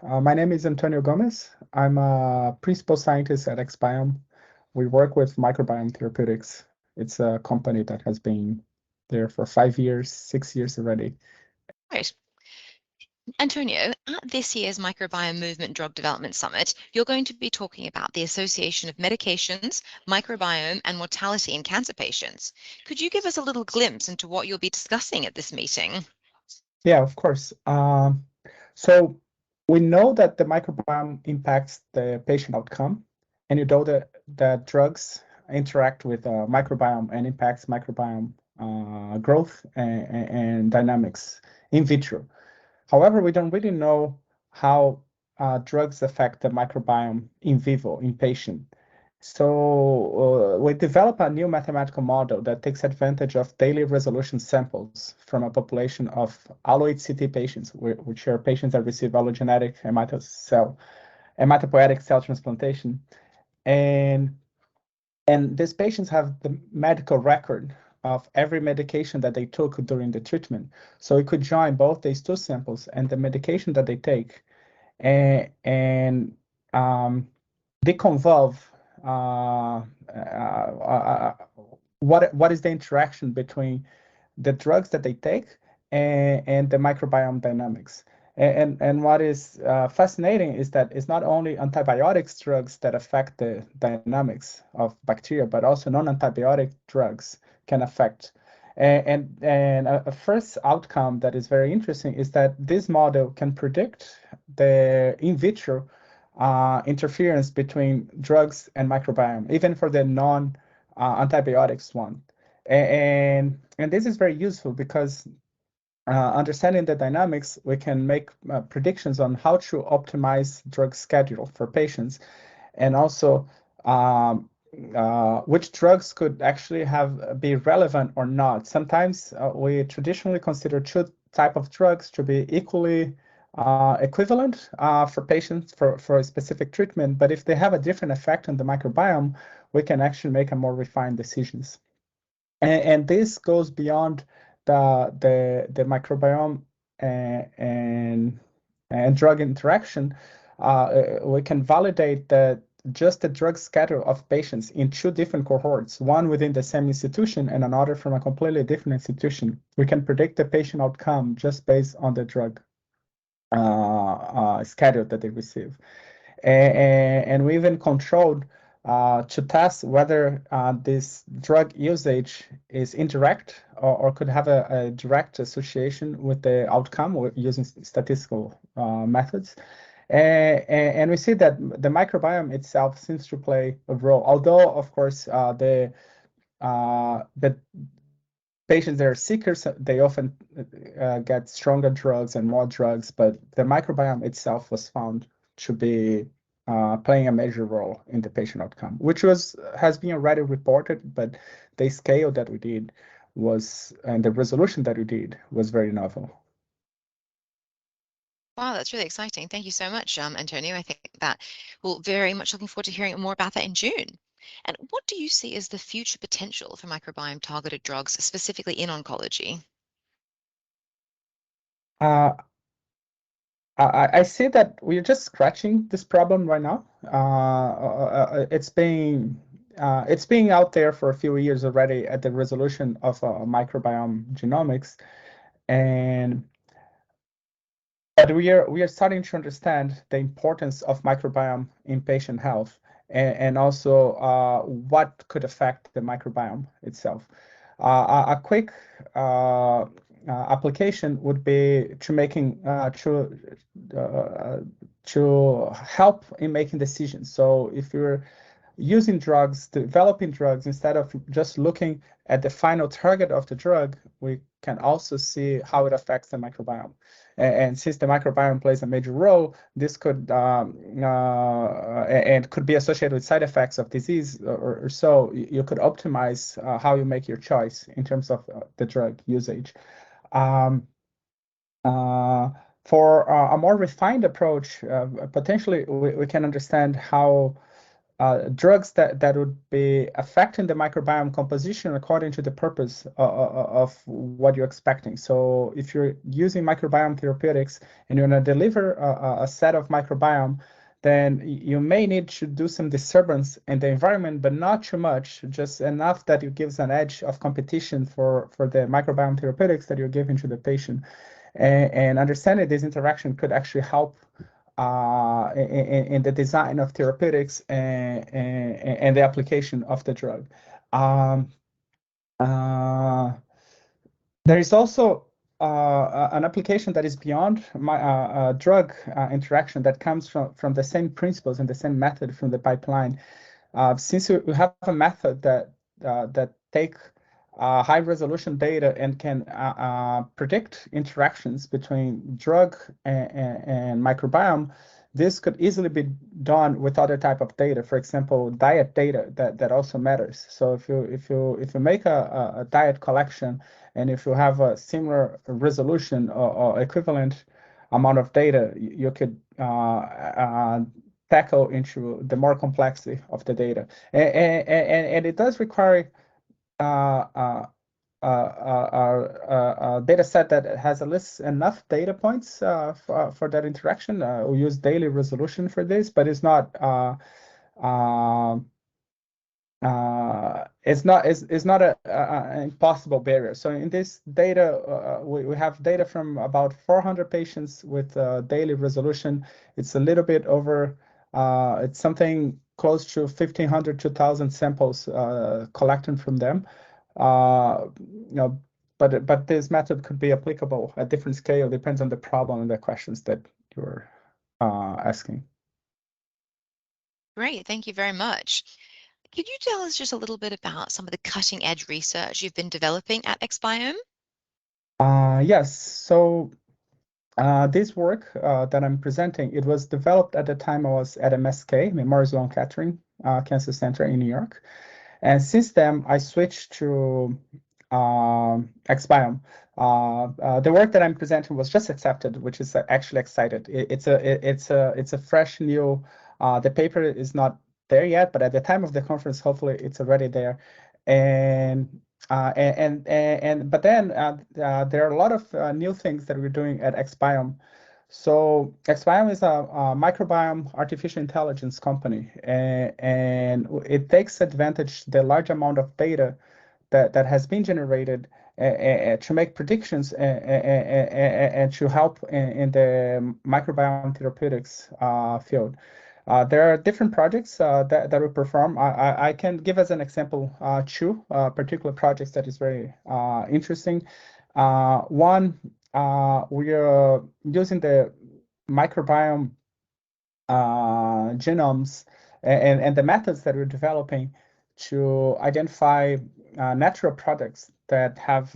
My name is Antonio Gomes. I'm a principal scientist at Xbiome. We work with Microbiome Therapeutics. It's a company that has been there for 5 years, 6 years already. Right. Antonio, at this year's Microbiome Movement Drug Development Summit, you're going to be talking about the association of medications, microbiome, and mortality in cancer patients. Could you give us a little glimpse into what you'll be discussing at this meeting? Yeah, of course. So we know that the microbiome impacts the patient outcome, and you know that drugs interact with microbiome and impacts microbiome growth and dynamics in vitro. However, we don't really know how drugs affect the microbiome in vivo in patient. So we develop a new mathematical model that takes advantage of daily resolution samples from a population of allo-HCT patients, which are patients that receive allogeneic hematopoietic cell transplantation. And these patients have the medical record of every medication that they took during the treatment. So we could join both these two samples and the medication that they take and deconvolve what is the interaction between the drugs that they take and the microbiome dynamics. And what is fascinating is that it's not only antibiotics drugs that affect the dynamics of bacteria, but also non-antibiotic drugs can affect. And a first outcome that is very interesting is that this model can predict the in vitro interference between drugs and microbiome, even for the non-antibiotics one. And this is very useful because understanding the dynamics, we can make predictions on how to optimize drug schedule for patients, and also which drugs could actually be relevant or not. Sometimes we traditionally consider two type of drugs to be equally equivalent for patients for a specific treatment, but if they have a different effect on the microbiome, we can actually make a more refined decisions. And this goes beyond the microbiome and drug interaction. We can validate that just the drug schedule of patients in two different cohorts, one within the same institution and another from a completely different institution. We can predict the patient outcome just based on the drug schedule that they receive. And we even controlled to test whether this drug usage is indirect or could have a direct association with the outcome using statistical methods. And we see that the microbiome itself seems to play a role, although, of course, the patients that are sicker, they often get stronger drugs and more drugs, but the microbiome itself was found to be playing a major role in the patient outcome, which has been already reported, but the scale that we did and the resolution that we did was very novel. Wow, that's really exciting. Thank you so much, Antonio. I think that we're very much looking forward to hearing more about that in June. And what do you see as the future potential for microbiome targeted drugs, specifically in oncology? I see that we're just scratching this problem right now. It's being out there for a few years already at the resolution of microbiome genomics, but we are starting to understand the importance of microbiome in patient health and also what could affect the microbiome itself. A quick application would be to help in making decisions. So if you're using drugs, developing drugs, instead of just looking at the final target of the drug, we can also see how it affects the microbiome. And since the microbiome plays a major role, this could and could be associated with side effects of disease or so. You could optimize how you make your choice in terms of the drug usage. For a more refined approach, potentially we can understand how drugs that would be affecting the microbiome composition according to the purpose of what you're expecting. So if you're using microbiome therapeutics and you're going to deliver a set of microbiome, then you may need to do some disturbance in the environment, but not too much, just enough that it gives an edge of competition for the microbiome therapeutics that you're giving to the patient. And understanding this interaction could actually help in the design of therapeutics and the application of the drug. Um, uh, there is also an application that is beyond drug interaction that comes from the same principles and the same method from the pipeline. Since we have a method that take high resolution data and can predict interactions between drug and microbiome, this could easily be done with other type of data. For example, diet data that also matters. So if you make a diet collection and if you have a similar resolution or equivalent amount of data, you could tackle into the more complexity of the data. And it does require a data set that has at least enough data points for that interaction. We use daily resolution for this, but uh, it's not an impossible barrier. So in this data, we have data from about 400 patients with daily resolution. It's a little bit over, it's something close to 1,500 to 1,000 samples collected from them. But this method could be applicable at different scale, depends on the problem and the questions that you're asking. Great, thank you very much. Could you tell us just a little bit about some of the cutting edge research you've been developing at Xbiome? Yes, so this work that I'm presenting, it was developed at the time I was at MSK, Memorial Sloan Kettering Cancer Center in New York. And since then, I switched to Xbiome. The work that I'm presenting was just accepted, which is actually excited. It's a fresh new. The paper is not there yet, but at the time of the conference, hopefully it's already there. And but then there are a lot of new things that we're doing at Xbiome. So Xbiome is a microbiome artificial intelligence company, and it takes advantage the large amount of data that has been generated to make predictions and to help in the microbiome therapeutics field. There are different projects that we perform. I can give as an example two particular projects that is very interesting. One, we are using the microbiome genomes and the methods that we're developing to identify natural products that have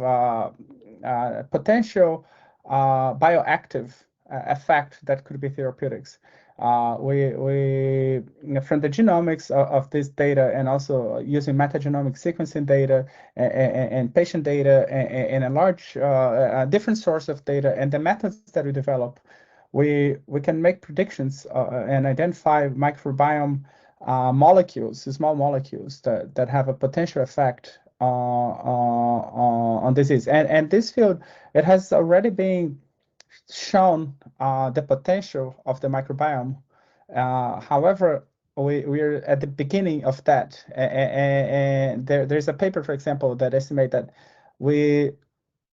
potential bioactive effect that could be therapeutics. From the genomics of this data and also using metagenomic sequencing data and patient data and a large different source of data and the methods that we develop, we can make predictions and identify microbiome molecules, small molecules that have a potential effect on disease. And this field, it has already been shown the potential of the microbiome. However, we're at the beginning of that. And there's a paper, for example, that estimate that we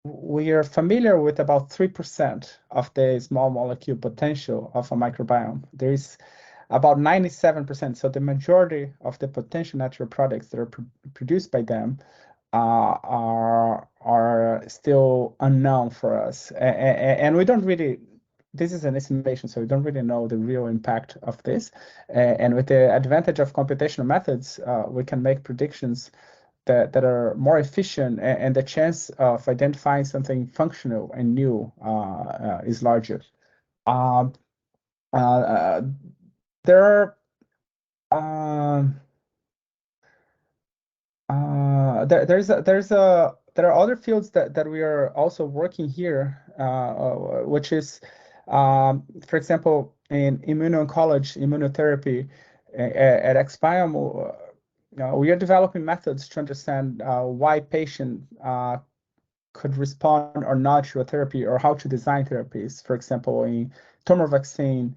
we are familiar with about 3% of the small molecule potential of a microbiome. There is about 97%, so the majority of the potential natural products that are produced by them are still unknown for us, and we don't really. This is an estimation, so we don't really know the real impact of this. And with the advantage of computational methods, we can make predictions that are more efficient, and the chance of identifying something functional and new is larger. Um, uh, there are there are other fields that we are also working here, which is, for example, in immuno-oncology, immunotherapy. At Xbiome, we are developing methods to understand why patient could respond or not to a therapy, or how to design therapies. For example, in tumor vaccine,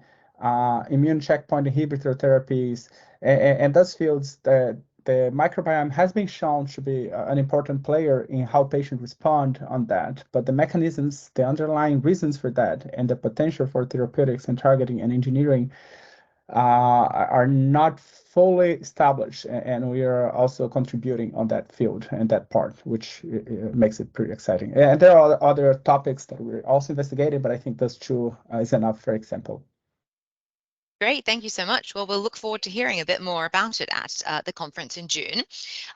immune checkpoint inhibitor therapies, and those fields, the microbiome has been shown to be an important player in how patients respond on that. But the mechanisms, the underlying reasons for that, and the potential for therapeutics and targeting and engineering are not fully established, and we are also contributing on that field and that part, which makes it pretty exciting. And there are other topics that we're also investigating, but I think those two is enough for example. Great, thank you so much. Well, we'll look forward to hearing a bit more about it at the conference in June.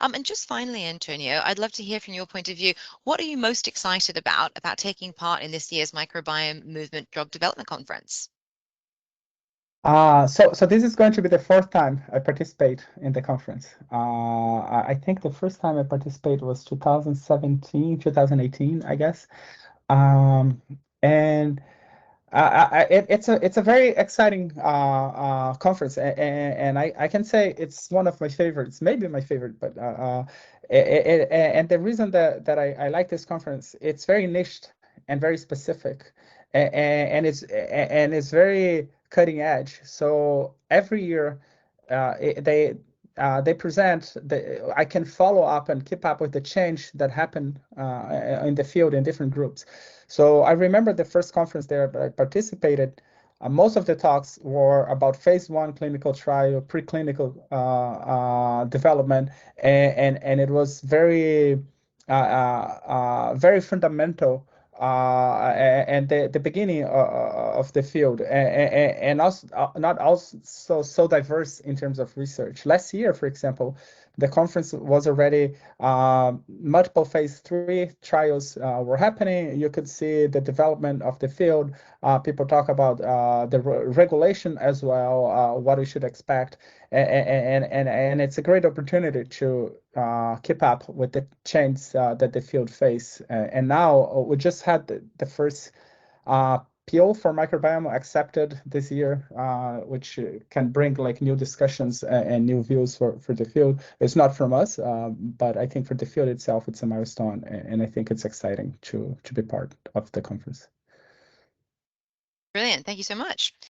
And just finally, Antonio, I'd love to hear from your point of view, what are you most excited about taking part in this year's Microbiome Movement Drug Development Conference? So this is going to be the fourth time I participate in the conference. I think the first time I participated was 2017, 2018, I guess. And it's a very exciting conference, and I can say it's one of my favorites, maybe my favorite. But and the reason that I like this conference, it's very niched and very specific, and it's very cutting edge. So every year, they present I can follow up and keep up with the change that happened in the field in different groups. So I remember the first conference there that I participated. Most of the talks were about phase one clinical trial, preclinical development, and it was very fundamental, and the beginning of the field, and also not also so diverse in terms of research. Last year, for example, the conference was already multiple phase three trials were happening. You could see the development of the field. People talk about the regulation as well, what we should expect, and it's a great opportunity to keep up with the change that the field face. And now we just had the first PO for microbiome accepted this year, which can bring like new discussions and new views for the field. It's not from us, but I think for the field itself, it's a milestone, and I think it's exciting to be part of the conference. Brilliant, thank you so much.